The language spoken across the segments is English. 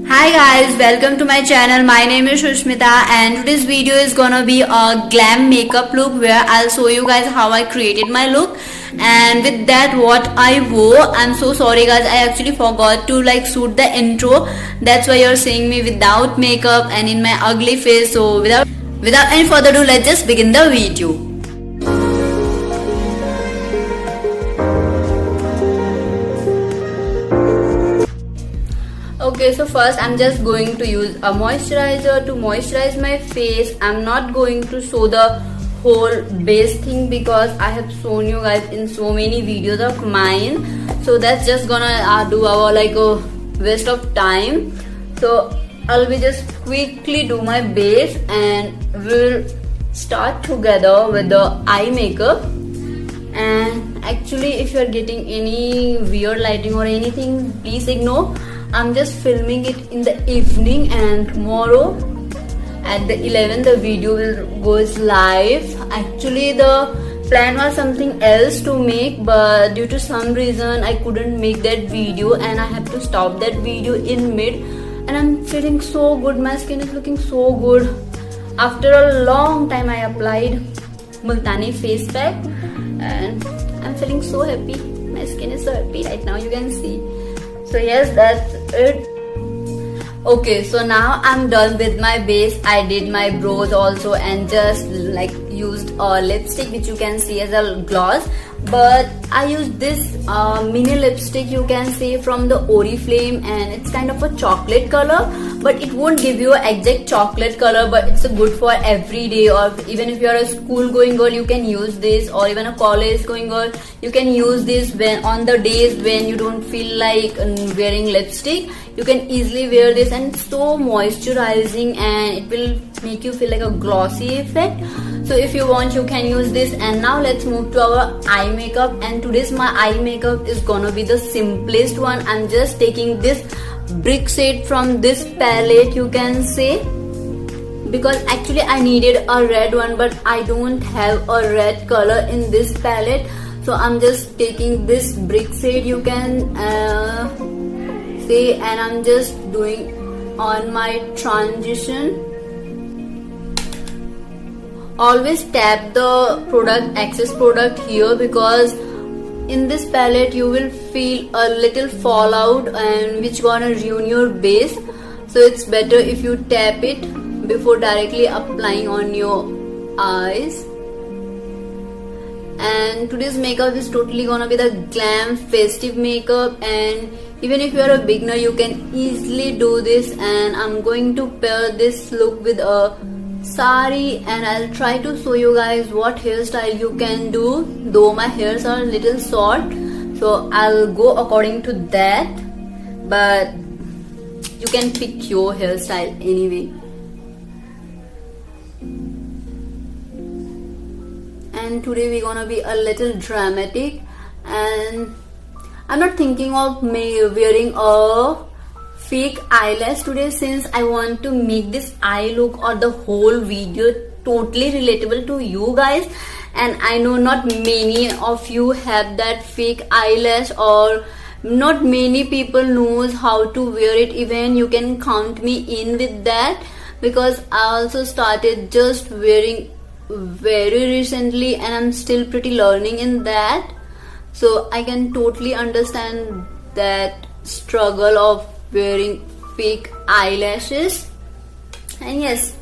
Hi guys, welcome to my channel. My name is Shushmita and today's video is gonna be a glam makeup look where I'll show you guys how I created my look and with that what I wore. I'm so sorry guys, I actually forgot to shoot the intro. That's why you're seeing me without makeup and in my ugly face. So without any further ado, let's just begin the video. Okay, so first I'm just going to use a moisturizer to moisturize my face. I'm not going to show the whole base thing because I have shown you guys in so many videos of mine. So that's just gonna do our a waste of time. So I'll be just quickly do my base and we'll start together with the eye makeup. And actually if you're getting any weird lighting or anything, please ignore. I'm just filming it in the evening and tomorrow at the 11 the video will goes live. Actually the plan was something else to make, but due to some reason I couldn't make that video and I have to stop that video in mid. And I'm feeling so good, my skin is looking so good. After a long time I applied Multani face pack and I'm feeling so happy. My skin is so happy right now, you can see. So yes, that's it. Okay, so now I'm done with my base. I did my brows also and just used a lipstick which you can see as a gloss. But I used this mini lipstick, you can say, from the Oriflame, and it's kind of a chocolate color, but it won't give you an exact chocolate color, but it's good for every day, or even if you're a school going girl you can use this, or even a college going girl you can use this when on the days when you don't feel like wearing lipstick. You can easily wear this and it's so moisturizing and it will make you feel like a glossy effect. So if you want you can use this. And now let's move to our eye makeup, and today's my eye makeup is gonna be the simplest one. I'm just taking this brick shade from this palette, you can say, because actually I needed a red one but I don't have a red color in this palette. So I'm just taking this brick shade, you can say, and I'm just doing on my transition. Always tap the excess product here because in this palette you will feel a little fallout and which gonna ruin your base. So it's better if you tap it before directly applying on your eyes. And today's makeup is totally gonna be the glam festive makeup, and even if you're a beginner you can easily do this. And I'm going to pair this look with a sari, and I'll try to show you guys what hairstyle you can do, though my hairs are a little short, so I'll go according to that, but you can pick your hairstyle anyway. And today we're gonna be a little dramatic, and I'm not thinking of wearing a fake eyelash today since I want to make this eye look or the whole video totally relatable to you guys. And I know not many of you have that fake eyelash, or not many people knows how to wear it. Even you can count me in with that because I also started just wearing very recently and I'm still pretty learning in that. So I can totally understand that struggle of wearing fake eyelashes. And yes,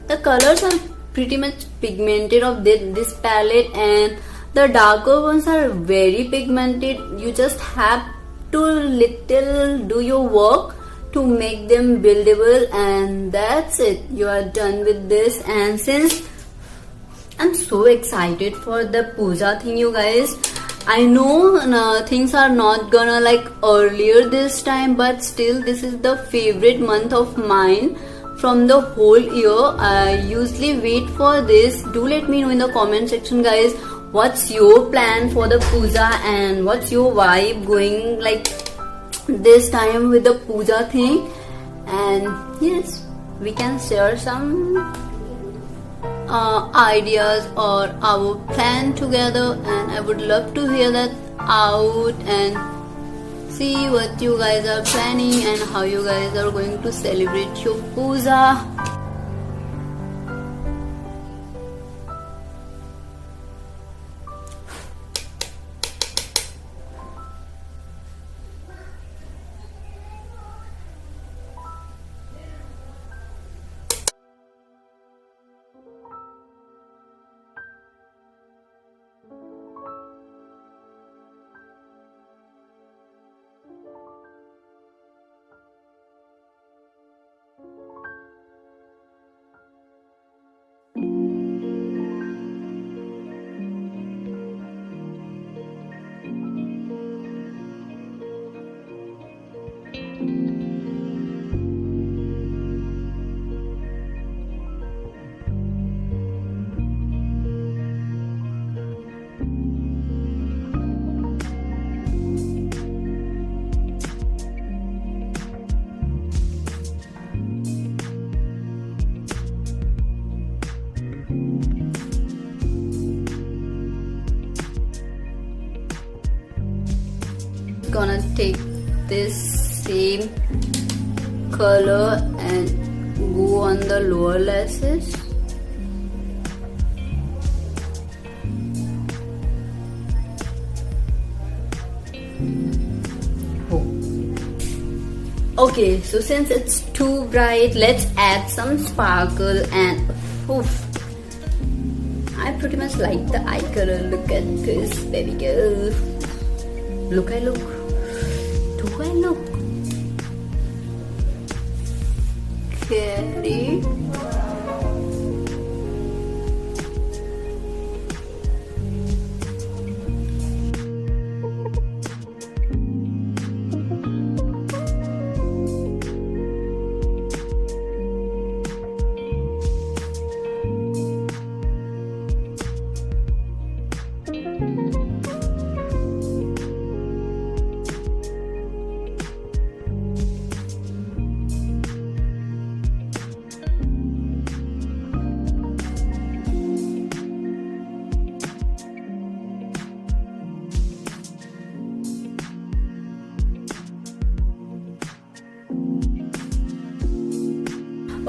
the colors are pretty much pigmented of this palette, and the darker ones are very pigmented. You just have to little do your work to make them buildable, and that's it. You are done with this. And since I'm so excited for the puja thing, you guys, I know things are not gonna earlier this time, but still this is the favorite month of mine from the whole year. I usually wait for this. Do let me know in the comment section guys, what's your plan for the puja and what's your vibe going this time with the puja thing. And yes, we can share some ideas or our plan together, and I would love to hear that out and see what you guys are planning and how you guys are going to celebrate your puja. Gonna take this same color and go on the lower lashes. Okay, so since it's too bright, let's add some sparkle and oof. I pretty much like the eye color. Look at this, baby girl. Look, I look. Do I look? Carry.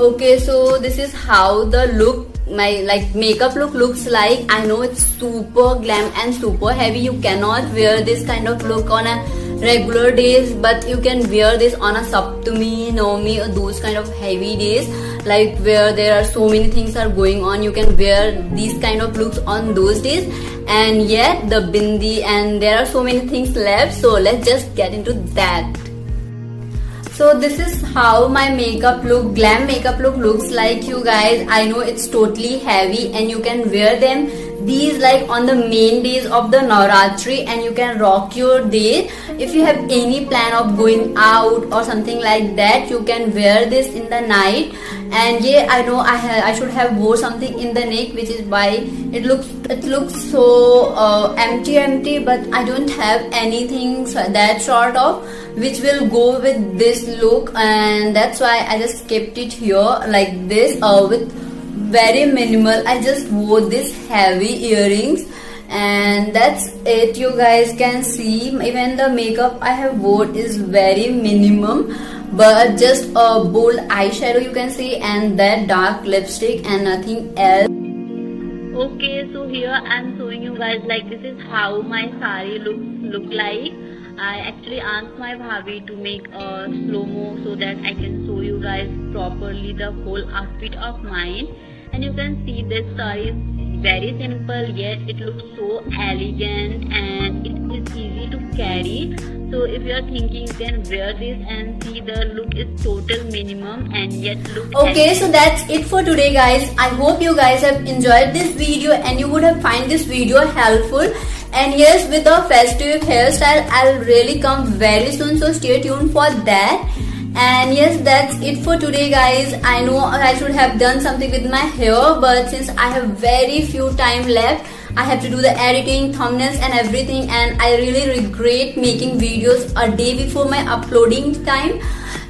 Okay, so this is how the look, my makeup look looks like. I know it's super glam and super heavy. You cannot wear this kind of look on a regular days, but you can wear this on a Saptami, Navami, or those kind of heavy days, like where there are so many things are going on. You can wear these kind of looks on those days. And yet the bindi, and there are so many things left, so let's just get into that. So this is how my makeup look, glam makeup look looks like, you guys. I know it's totally heavy and you can wear them these like on the main days of the Navratri, and you can rock your day. If you have any plan of going out or something like that, you can wear this in the night. And yeah, I know I should have wore something in the neck, which is why it looks so empty, but I don't have anything that sort of which will go with this look, and that's why I just kept it here like this with very minimal. I just wore this heavy earrings, and that's it. You guys can see even the makeup I have wore is very minimum, but just a bold eyeshadow you can see, and that dark lipstick and nothing else. Okay, so here I'm showing you guys like this is how my sari look like. I actually asked my bhabhi to make a slow-mo so that I can show you guys properly the whole outfit of mine. And you can see this saree is very simple, yet it looks so elegant and it is easy to carry. So if you are thinking, you can wear this and see the look is total minimum and yet look okay. So that's it for today, guys. I hope you guys have enjoyed this video and you would have find this video helpful. And yes, with the festive hairstyle, I'll really come very soon, so stay tuned for that. And yes, that's it for today, guys. I know I should have done something with my hair, but since I have very few time left, I have to do the editing, thumbnails and everything, and I really regret making videos a day before my uploading time.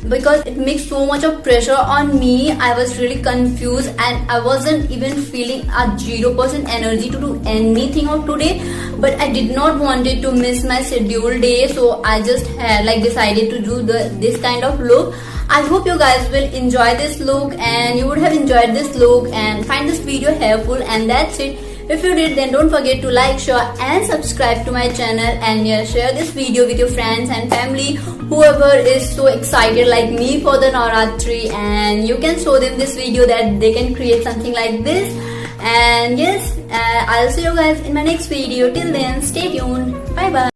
because it makes so much of pressure on me. I was really confused and I wasn't even feeling a 0% energy to do anything of today, but I did not wanted to miss my scheduled day, so I just had decided to do this kind of look. I hope you guys will enjoy this look and you would have enjoyed this look and find this video helpful, and that's it. If you did, then don't forget to like, share and subscribe to my channel, and share this video with your friends and family, whoever is so excited like me for the Navratri, and you can show them this video that they can create something like this. And yes, I'll see you guys in my next video. Till then, stay tuned. Bye bye.